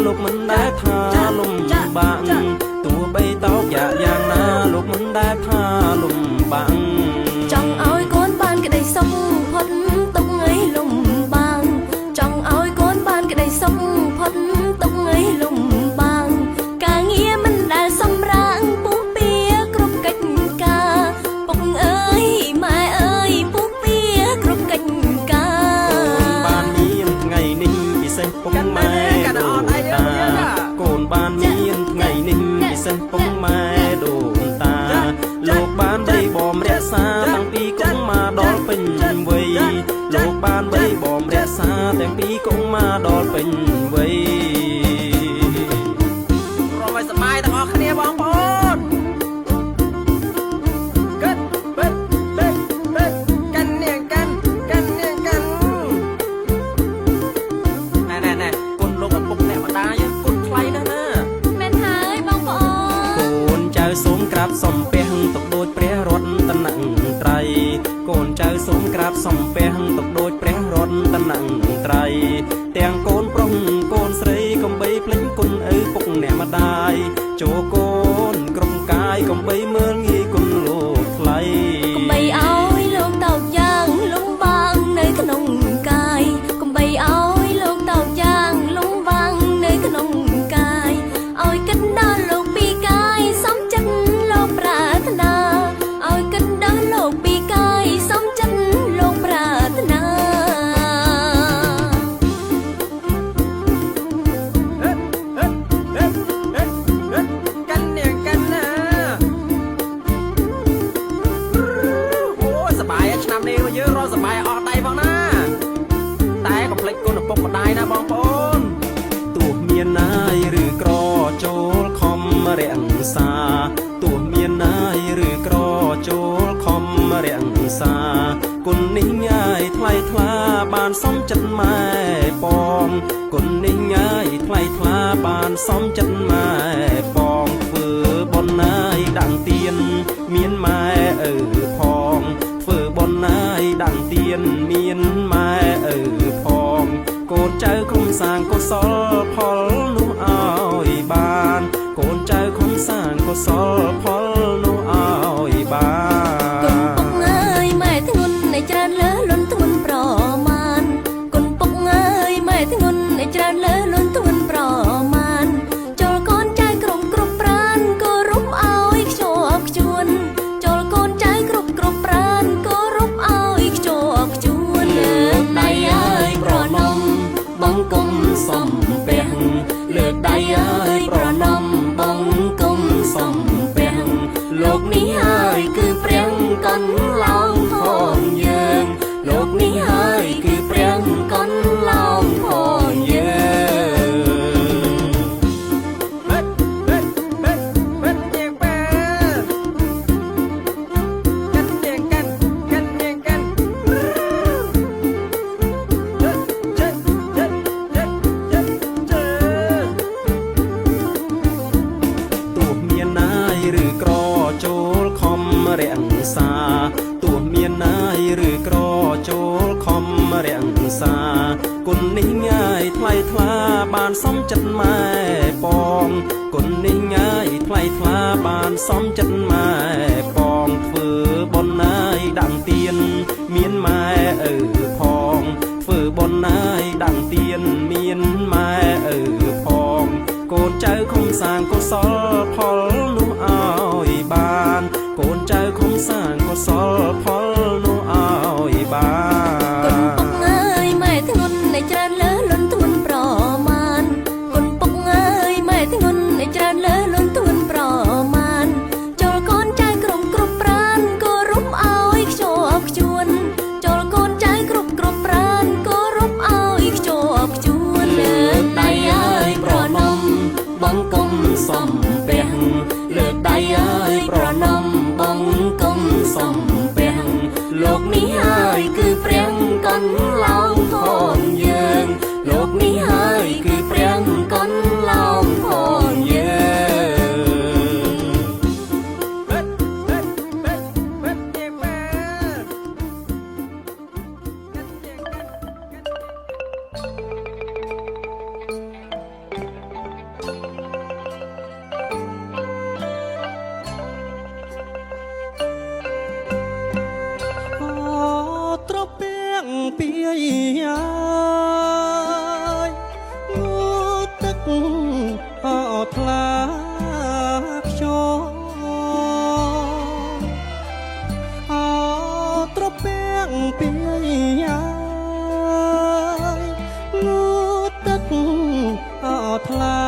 លោកមិនដែលថាលំបាក់ទោះបីតោកយ៉ាងណាលោកមិនដែលថាលំបាក់ចង់ឲ្យកូនបានក្តីសុខផុតទុកថ្ងៃលំបាំងចង់ឲ្យកូនបានក្តីសុខផុតទុកថ្ងៃលំបាំងការងារមិនដែលសម្រាងពុះពៀគ្រប់កិច្ចការពុកអើយម៉ែអើយពុះពៀគ្រប់កិច្ចការបានមានថ្ងៃនេះពិសេសពុកម៉ែដូនតាកូនបានមានថ្ងៃនេះពិសេសពុកម៉ែដូនតាលោកបានបីបំរក្សាតាំងពីកុំមកដល់ពេញវ័យលោកបានបីបំរក្សាតាំងពីកុំមកដល់ពេញវ័យរំឲ្យសប្បាយទាំងអស់គ្នាបងប្អូនកាន់នាងកាន់ណែគុណលោកឪពុកអ្នកម្ដាយគុណថ្លៃណាស់ណាមែនហើយបងប្អូនកូនចៅសូមក្រាបសំពះទុកដូចព្រះរតនត្រ័យកូនចៅសូមក្រាបសំពះទុកដូចព្រះរតនត្រ័យទាំងកូនប្រុសកូនស្រីកំបីភ្លេចគុណឪពុកអ្នកម្ដាយចូលកូនក្រុមកាយកំបីមើលងាយគុណលោកថ្លៃកំបីឲ្យលោកតោកយ៉ាងលំបាំងនៅក្នុងកាយកុំបីឲ្យលោកតោកយ៉ាងលំបាំងនៅក្នុងកាយឲ្យគិតដល់លោកពីកាយសំចិត្តលោកប្រាថ្នាឲ្យគិតដល់លោកពីកាយសំចិត្តលោកប្រាថ្នាកាន់នាងកាន់ណាអូសប្បាយឆ្នាំនេះយើងរកសប្បាយអស់ដៃផងណាតែកុំភ្លេចគុណឪពុកម្ដាយណាបងប្អូនទោះមានណាយឬក្រចូលខំរក្សាទោះមានណាយឬក្រចូលខំរក្សាគុណនេះងាយថ្លៃថ្លាបានសំចិត្តម៉ែបងគុណនេះងាយថ្លៃថ្លាបានសំចិត្តម៉ែបងធ្វើបុណ្យណាយដាក់ទៀនមានម៉ែឪផងធ្វើបុណ្យណាយដាក់ទៀនមានម៉ែឪផងកូនចៅគុំសាងកុសលផលនោះឲ្យបានកូនចៅគុំសាងកុសលផលនោះឲ្យបានគុណពុកអើយម៉ែធ្ងន់នៃច្រើនលើលន់ធ្ងន់ប្រមាណគុណពុកអើយម៉ែធ្ងន់នៃច្រើនលើលន់ធ្ងន់ប្រមាណចូលកូនចៅគ្រប់ប្រានគោរពឲ្យខ្ជាប់ខ្ជួនចូលកូនចៅគ្រប់ប្រានគោរពឲ្យខ្ជាប់ខ្ជួនលើកដៃអើយប្រណម្យបង្គំសំពះលើកដៃអើយប្រណម្យបង្គំសំពះលោកនេះហើយគឺព្រះកូនឡោមផងយើងលោកនេះហើយគឺព្រះកូនឡោមផងយើងនាងប៉ាកាន់នាងកាន់ទោះមានណាយឬក្រចូលខំរក្សាទោះមានណាយឬក្រចូលខំរក្សាគុណនេះងាយថ្លៃថ្លាបានសំចិត្តម៉ែបងគុណនេះងាយថ្លៃថ្លាបានសំចិត្តម៉ែបងធ្វើបុណ្យណាយដាក់ទៀនមានម៉ែឪផងធ្វើបុណ្យណាយដាក់ទៀនមានម៉ែឪផងកូនចៅគុំសាងកុសលផលនោះឲ្យបានកូនចៅគុំសាងកុសលផលនោះឲ្យបានគុណពុកអើយម៉ែធ្ងន់នៃច្រើនលើលន់ធ្ងន់ប្រមាណគុណពុកអើយម៉ែធ្ងន់នៃច្រើនលើលន់ធ្ងន់ប្រមាណចូលកូនចៅគ្រប់ប្រានគោរពឲ្យខ្ជាប់ខ្ជួនចូលកូនចៅគ្រប់ប្រានគោរពឲ្យខ្ជាប់ខ្ជួនលើកដៃអើយប្រណម្យបង្គំសំពះលើកដៃអើយប្រណម្យ អត់ថ្លាខ្យល់អត់ត្រពាំងពីយាយងូតទឹកអត់ថ្លា